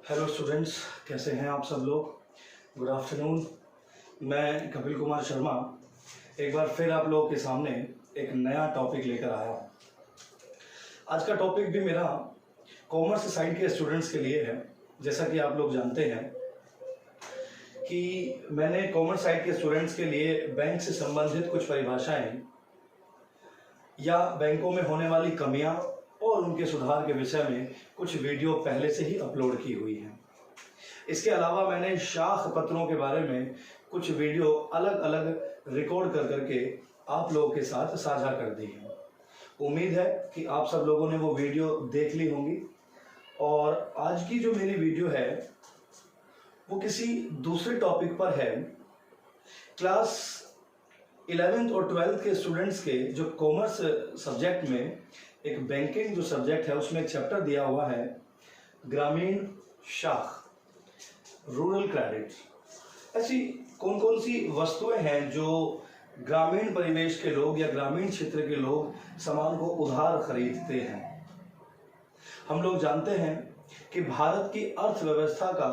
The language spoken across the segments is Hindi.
हेलो स्टूडेंट्स, कैसे हैं आप सब लोग। Good afternoon. मैं कपिल कुमार शर्मा एक बार फिर आप लोगों के सामने एक नया टॉपिक लेकर आया हूँ। आज का टॉपिक भी मेरा कॉमर्स साइड के स्टूडेंट्स के लिए है। जैसा कि आप लोग जानते हैं कि मैंने कॉमर्स साइड के स्टूडेंट्स के लिए बैंक से संबंधित कुछ परिभाषाएं या बैंकों में होने वाली कमियां और उनके सुधार के विषय में कुछ वीडियो पहले से ही अपलोड की हुई हैं। इसके अलावा मैंने शाख पत्रों के बारे में कुछ वीडियो अलग अलग रिकॉर्ड कर करके आप लोगों के साथ साझा कर दी है। उम्मीद है कि आप सब लोगों ने वो वीडियो देख ली होंगी। और आज की जो मेरी वीडियो है वो किसी दूसरे टॉपिक पर है। क्लास 11th और 12th के स्टूडेंट्स के जो कॉमर्स सब्जेक्ट में एक बैंकिंग जो सब्जेक्ट है उसमें एक चैप्टर दिया हुआ है ग्रामीण शाख, रूरल क्रेडिट। ऐसी कौन कौन सी वस्तुएं हैं जो ग्रामीण परिवेश के लोग या ग्रामीण क्षेत्र के लोग सामान को उधार खरीदते हैं। हम लोग जानते हैं कि भारत की अर्थव्यवस्था का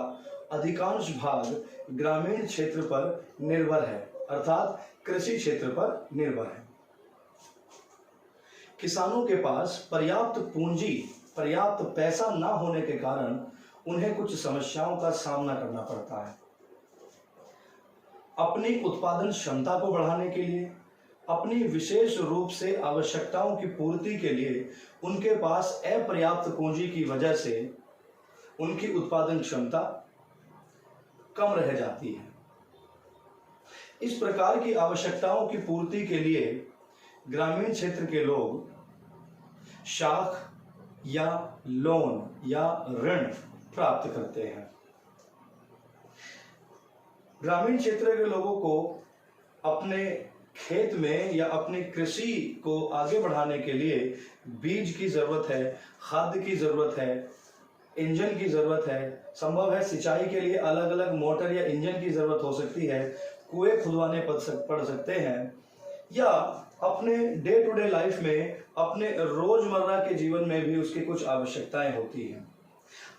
अधिकांश भाग ग्रामीण क्षेत्र पर निर्भर है, अर्थात कृषि क्षेत्र पर निर्भर है। किसानों के पास पर्याप्त पूंजी, पर्याप्त पैसा ना होने के कारण उन्हें कुछ समस्याओं का सामना करना पड़ता है। अपनी उत्पादन क्षमता को बढ़ाने के लिए, अपनी विशेष रूप से आवश्यकताओं की पूर्ति के लिए उनके पास अपर्याप्त पूंजी की वजह से उनकी उत्पादन क्षमता कम रह जाती है। इस प्रकार की आवश्यकताओं की पूर्ति के लिए ग्रामीण क्षेत्र के लोग शाख या लोन या ऋण प्राप्त करते हैं। ग्रामीण क्षेत्र के लोगों को अपने खेत में या अपनी कृषि को आगे बढ़ाने के लिए बीज की जरूरत है, खाद की जरूरत है, इंजन की जरूरत है। संभव है सिंचाई के लिए अलग अलग मोटर या इंजन की जरूरत हो सकती है, कुएं खुदवाने पड़ सकते हैं, या अपने डे टू डे लाइफ में, अपने रोजमर्रा के जीवन में भी उसकी कुछ आवश्यकताएं होती हैं।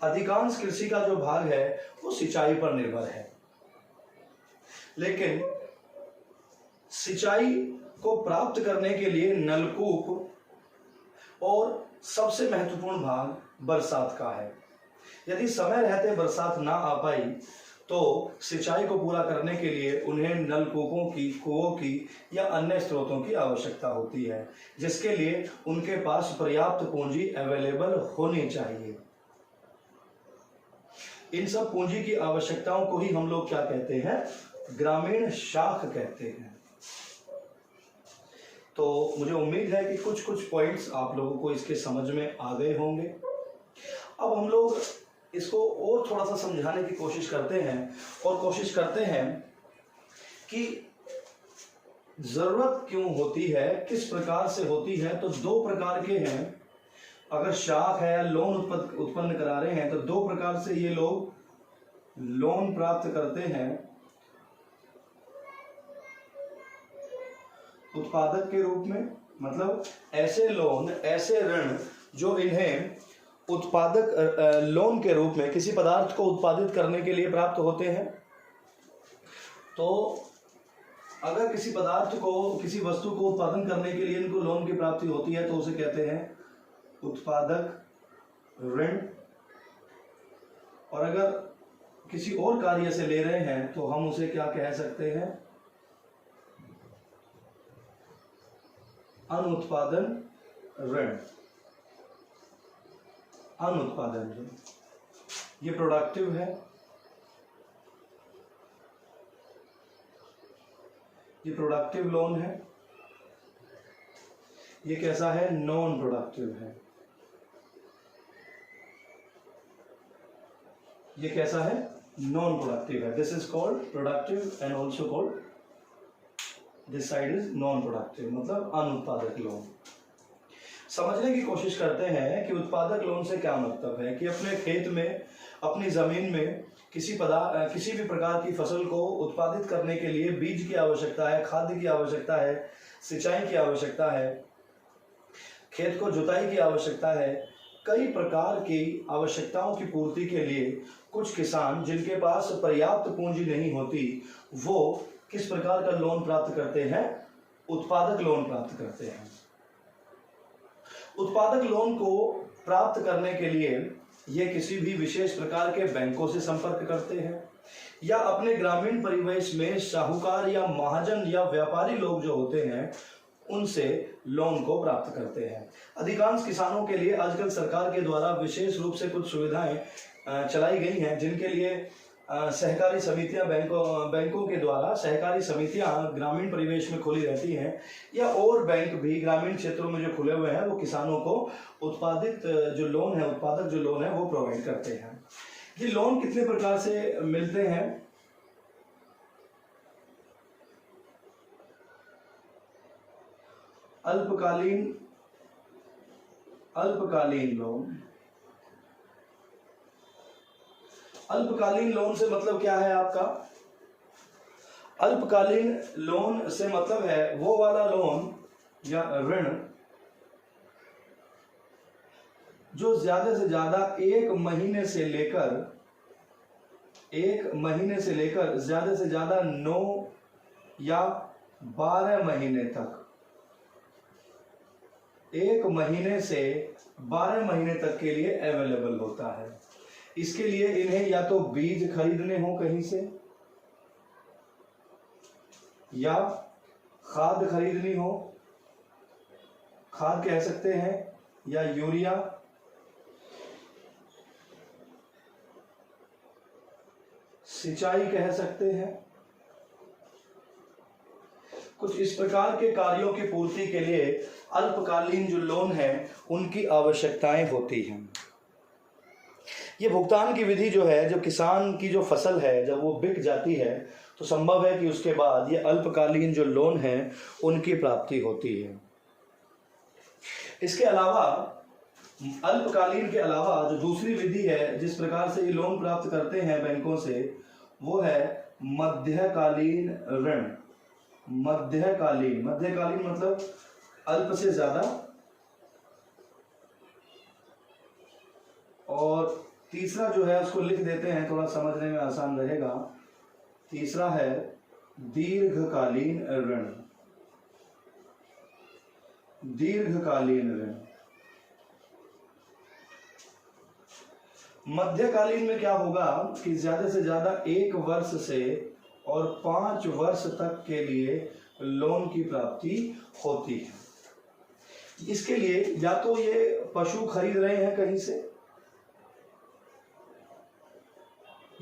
अधिकांश कृषि का जो भाग है वो सिंचाई पर निर्भर है, लेकिन सिंचाई को प्राप्त करने के लिए नलकूप और सबसे महत्वपूर्ण भाग बरसात का है। यदि समय रहते बरसात ना आ पाई तो सिंचाई को पूरा करने के लिए उन्हें नलकूपों की, कुओं की या अन्य स्रोतों की आवश्यकता होती है, जिसके लिए उनके पास पर्याप्त पूंजी अवेलेबल होनी चाहिए। इन सब पूंजी की आवश्यकताओं को ही हम लोग क्या कहते हैं, ग्रामीण शाख कहते हैं। तो मुझे उम्मीद है कि कुछ कुछ पॉइंट्स आप लोगों को इसके समझ में आ गए होंगे। अब हम लोग इसको और थोड़ा सा समझाने की कोशिश करते हैं और कोशिश करते हैं कि जरूरत क्यों होती है, किस प्रकार से होती है। तो दो प्रकार के हैं। अगर शाख है, लोन उत्पन्न करा रहे हैं तो दो प्रकार से ये लोग लोन प्राप्त करते हैं। उत्पादक के रूप में, मतलब ऐसे लोन, ऐसे ऋण जो इन्हें उत्पादक लोन के रूप में किसी पदार्थ को उत्पादित करने के लिए प्राप्त होते हैं। तो अगर किसी पदार्थ को, किसी वस्तु को उत्पादन करने के लिए इनको लोन की प्राप्ति होती है तो उसे कहते हैं उत्पादक ऋण। और अगर किसी और कार्य से ले रहे हैं तो हम उसे क्या कह सकते हैं, अनुत्पादन ऋण। अनुत्पादन ऋण ये प्रोडक्टिव है, ये प्रोडक्टिव लोन है। ये कैसा है, नॉन प्रोडक्टिव है। ये कैसा है, नॉन प्रोडक्टिव है। This is called productive and also called, this side is non productive, मतलब अनुत्पादक लोन। समझने की कोशिश करते हैं कि उत्पादक लोन से क्या मतलब है। कि अपने खेत में, अपनी जमीन में किसी भी प्रकार की फसल को उत्पादित करने के लिए बीज की आवश्यकता है, खाद की आवश्यकता है, सिंचाई की आवश्यकता है, खेत को जुताई की आवश्यकता है, कई प्रकार की आवश्यकताओं की पूर्ति के लिए कुछ किसान जिनके पास पर्याप्त पूंजी नहीं होती वो किस प्रकार का लोन प्राप्त करते हैं? उत्पादक लोन प्राप्त करते हैं। उत्पादक लोन को प्राप्त करने के लिए ये किसी भी विशेष प्रकार के बैंकों से संपर्क करते हैं या अपने ग्रामीण परिवेश में साहूकार या महाजन या व्यापारी लोग जो होते हैं उनसे लोन को प्राप्त करते हैं। अधिकांश किसानों के लिए आजकल सरकार के द्वारा विशेष रूप से कुछ सुविधाएं चलाई गई हैं जिनके लिए सहकारी समितियां बैंकों के द्वारा सहकारी समितियां ग्रामीण परिवेश में खुली रहती हैं या और बैंक भी ग्रामीण क्षेत्रों में जो खुले हुए हैं वो किसानों को उत्पादक जो लोन है वो प्रोवाइड करते हैं। ये लोन कितने प्रकार से मिलते हैं? अल्पकालीन लोन। अल्पकालीन लोन से मतलब क्या है आपका? अल्पकालीन लोन से मतलब है वो वाला लोन या ऋण जो ज्यादा से ज्यादा एक महीने से लेकर ज्यादा से ज्यादा 9 या 12 महीने तक, 1 महीने से 12 महीने तक के लिए अवेलेबल होता है। इसके लिए इन्हें या तो बीज खरीदने हो कहीं से या खाद खरीदनी हो, खाद कह सकते हैं, या यूरिया, सिंचाई कह सकते हैं। कुछ इस प्रकार के कार्यों की पूर्ति के लिए अल्पकालीन जो लोन है उनकी आवश्यकताएं होती हैं। ये भुगतान की विधि जो है, जो किसान की जो फसल है जब वो बिक जाती है तो संभव है कि उसके बाद ये अल्पकालीन जो लोन है उनकी प्राप्ति होती है। इसके अलावा अल्पकालीन के अलावा जो दूसरी विधि है जिस प्रकार से ये लोन प्राप्त करते हैं बैंकों से वो है मध्यकालीन ऋण। मध्यकालीन मतलब अल्प से ज्यादा, और तीसरा जो है उसको लिख देते हैं, थोड़ा समझने में आसान रहेगा। तीसरा है दीर्घकालीन ऋण। दीर्घकालीन ऋण। मध्यकालीन में क्या होगा कि ज्यादा से ज्यादा 1 वर्ष से और 5 वर्ष तक के लिए लोन की प्राप्ति होती है। इसके लिए या तो ये पशु खरीद रहे हैं कहीं से,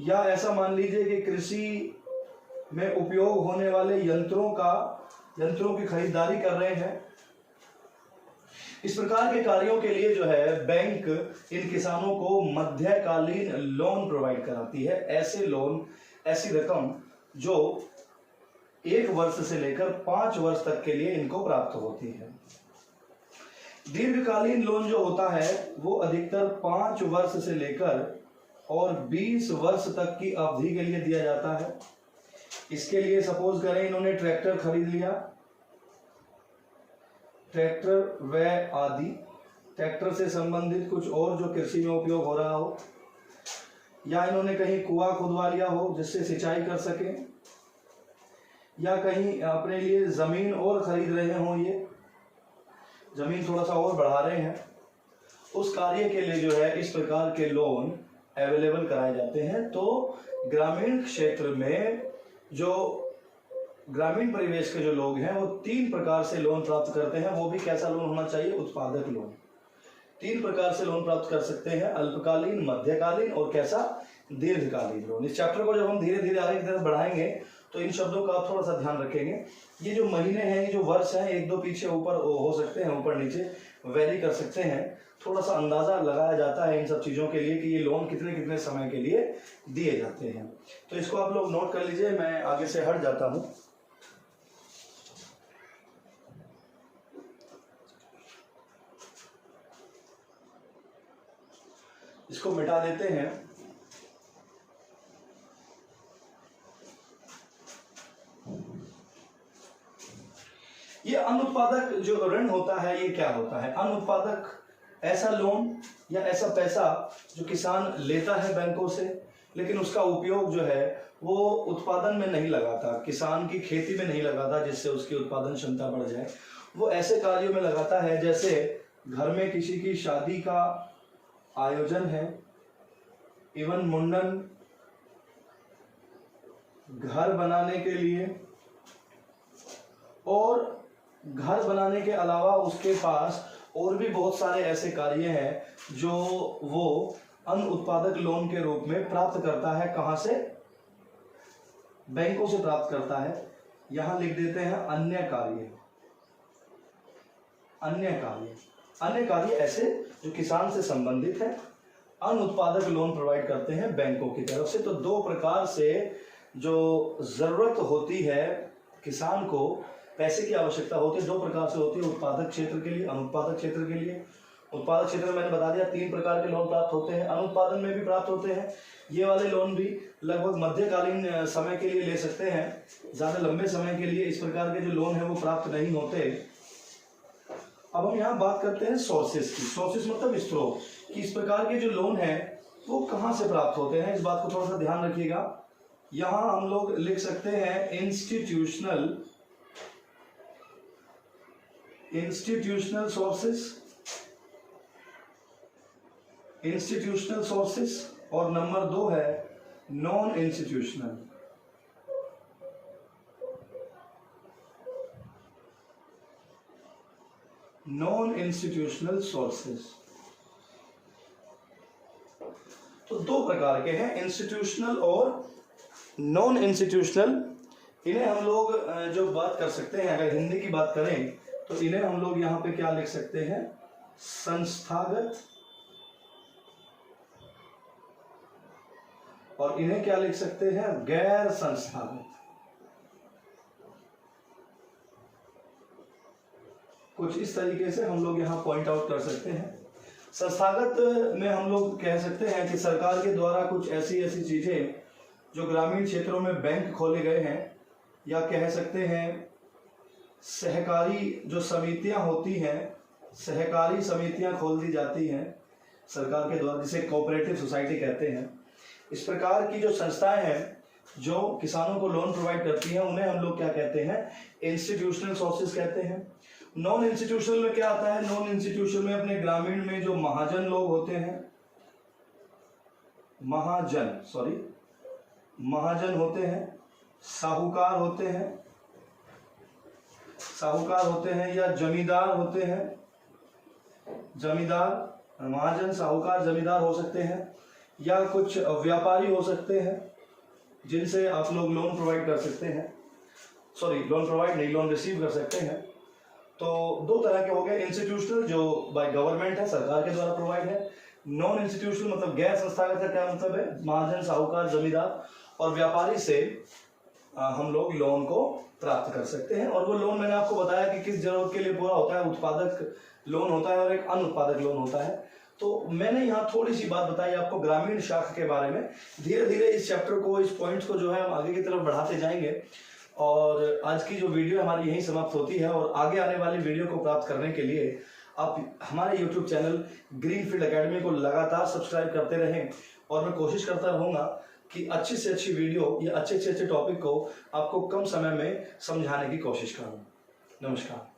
या ऐसा मान लीजिए कि कृषि में उपयोग होने वाले यंत्रों की खरीदारी कर रहे हैं। इस प्रकार के कार्यों के लिए जो है बैंक इन किसानों को मध्यकालीन लोन प्रोवाइड कराती है। ऐसे लोन, ऐसी रकम जो 1 वर्ष से लेकर 5 वर्ष तक के लिए इनको प्राप्त होती है। दीर्घकालीन लोन जो होता है वो अधिकतर 5 वर्ष से लेकर और 20 वर्ष तक की अवधि के लिए दिया जाता है। इसके लिए सपोज करें इन्होंने ट्रैक्टर खरीद लिया, ट्रैक्टर व आदि, ट्रैक्टर से संबंधित कुछ और जो कृषि में उपयोग हो रहा हो, या इन्होंने कहीं कुआं खुदवा लिया हो जिससे सिंचाई कर सके, या कहीं अपने लिए जमीन और खरीद रहे हों, ये जमीन थोड़ा सा और बढ़ा रहे हैं, उस कार्य के लिए जो है इस प्रकार के लोन अवेलेबल कराए जाते हैं। तो ग्रामीण क्षेत्र में जो ग्रामीण परिवेश के जो लोग हैं वो 3 प्रकार से लोन प्राप्त करते हैं। वो भी कैसा लोन होना चाहिए? उत्पादक लोन। 3 प्रकार से लोन प्राप्त कर सकते हैं, अल्पकालीन, मध्यकालीन और कैसा? दीर्घकालीन लोन। इस चैप्टर को जब हम धीरे धीरे आगे की तरफ बढ़ाएंगे तो इन शब्दों का आप थोड़ा सा ध्यान रखेंगे। ये जो महीने हैं, ये जो वर्ष हैं, 1-2 पीछे ऊपर हो सकते हैं, ऊपर नीचे वेरी कर सकते हैं। थोड़ा सा अंदाजा लगाया जाता है इन सब चीज़ों के लिए कि ये लोन कितने कितने समय के लिए दिए जाते हैं। तो इसको आप लोग नोट कर लीजिए, मैं आगे से हट जाता हूँ। इसको मिटा देते हैं। ये अनुत्पादक जो ऋण होता है ये क्या होता है? अनुत्पादक ऐसा लोन या ऐसा पैसा जो किसान लेता है बैंकों से, लेकिन उसका उपयोग जो है वो उत्पादन में नहीं लगाता, किसान की खेती में नहीं लगाता जिससे उसकी उत्पादन क्षमता बढ़ जाए। वो ऐसे कार्यों में लगाता है जैसे घर में किसी की शादी का आयोजन है, इवन मुंडन, घर बनाने के लिए, और घर बनाने के अलावा उसके पास और भी बहुत सारे ऐसे कार्य हैं जो वो अन्न उत्पादक लोन के रूप में प्राप्त करता है। कहां से? बैंकों से प्राप्त करता है। यहां लिख देते हैं अन्य कार्य। अन्य कार्य, अन्य कार्य ऐसे जो किसान से संबंधित है, अन्न उत्पादक लोन प्रोवाइड करते हैं बैंकों की तरफ से। तो दो प्रकार से जो जरूरत होती है किसान को, पैसे की आवश्यकता होती है, दो प्रकार से होती है, उत्पादक क्षेत्र के लिए, अनुत्पादक क्षेत्र के लिए। उत्पादक क्षेत्र में मैंने बता दिया 3 प्रकार के लोन प्राप्त होते हैं, अनुत्पादन में भी प्राप्त होते हैं। ये वाले लोन भी लगभग मध्यकालीन समय के लिए ले सकते हैं, ज़्यादा लंबे समय के लिए इस प्रकार के जो लोन है वो प्राप्त नहीं होते। अब हम यहाँ बात करते हैं सोर्सेस की। सोर्सेस मतलब स्रोत, कि इस प्रकार के जो लोन है वो कहाँ से प्राप्त होते हैं, इस बात को थोड़ा सा ध्यान रखिएगा। यहाँ हम लोग लिख सकते हैं इंस्टीट्यूशनल सोर्सेस, और नंबर 2 है नॉन इंस्टीट्यूशनल सोर्सेस। तो 2 प्रकार के हैं, इंस्टीट्यूशनल और नॉन इंस्टीट्यूशनल। इन्हें हम लोग जो बात कर सकते हैं, अगर हिंदी की बात करें तो इन्हें हम लोग यहाँ पे क्या लिख सकते हैं? संस्थागत, और इन्हें क्या लिख सकते हैं? गैर संस्थागत। कुछ इस तरीके से हम लोग यहाँ पॉइंट आउट कर सकते हैं। संस्थागत में हम लोग कह सकते हैं कि सरकार के द्वारा कुछ ऐसी चीजें जो ग्रामीण क्षेत्रों में बैंक खोले गए हैं, या कह सकते हैं सहकारी जो समितियां होती हैं, सहकारी समितियां खोल दी जाती हैं सरकार के द्वारा, जिसे कोऑपरेटिव सोसाइटी कहते हैं। इस प्रकार की जो संस्थाएं हैं जो किसानों को लोन प्रोवाइड करती हैं, उन्हें हम लोग क्या कहते हैं? इंस्टीट्यूशनल सोर्सेज कहते हैं। नॉन इंस्टीट्यूशनल में क्या आता है? नॉन इंस्टीट्यूशनल में अपने ग्रामीण में जो महाजन लोग होते हैं, महाजन होते हैं, साहूकार होते हैं या जमींदार होते हैं। महाजन, साहूकार, जमींदार हो सकते हैं, या कुछ व्यापारी हो सकते हैं जिनसे आप लोग लोन प्रोवाइड कर सकते हैं, लोन रिसीव कर सकते हैं। तो 2 तरह के हो गए, इंस्टीट्यूशनल जो बाय गवर्नमेंट है, सरकार के द्वारा प्रोवाइड है। नॉन इंस्टीट्यूशनल मतलब गैर संस्थागत का क्या मतलब है? महाजन, साहूकार, जमींदार और व्यापारी से हम लोग लोन को प्राप्त कर सकते हैं। और वो लोन मैंने आपको बताया कि किस जरूरत के लिए पूरा होता है, उत्पादक लोन होता है और एक अनुत्पादक लोन होता है। तो मैंने यहाँ थोड़ी सी बात बताई आपको ग्रामीण शाखा के बारे में। धीरे धीरे इस चैप्टर को, इस पॉइंट्स को जो है हम आगे की तरफ बढ़ाते जाएंगे, और आज की जो वीडियो हमारी यहीं समाप्त होती है। और आगे आने वाली वीडियो को प्राप्त करने के लिए आप हमारे YouTube चैनल ग्रीनफील्ड एकेडमी को लगातार सब्सक्राइब करते रहें, और मैं कोशिश करता रहूँगा कि अच्छी से अच्छी वीडियो या अच्छे से अच्छे टॉपिक को आपको कम समय में समझाने की कोशिश करूँ। नमस्कार।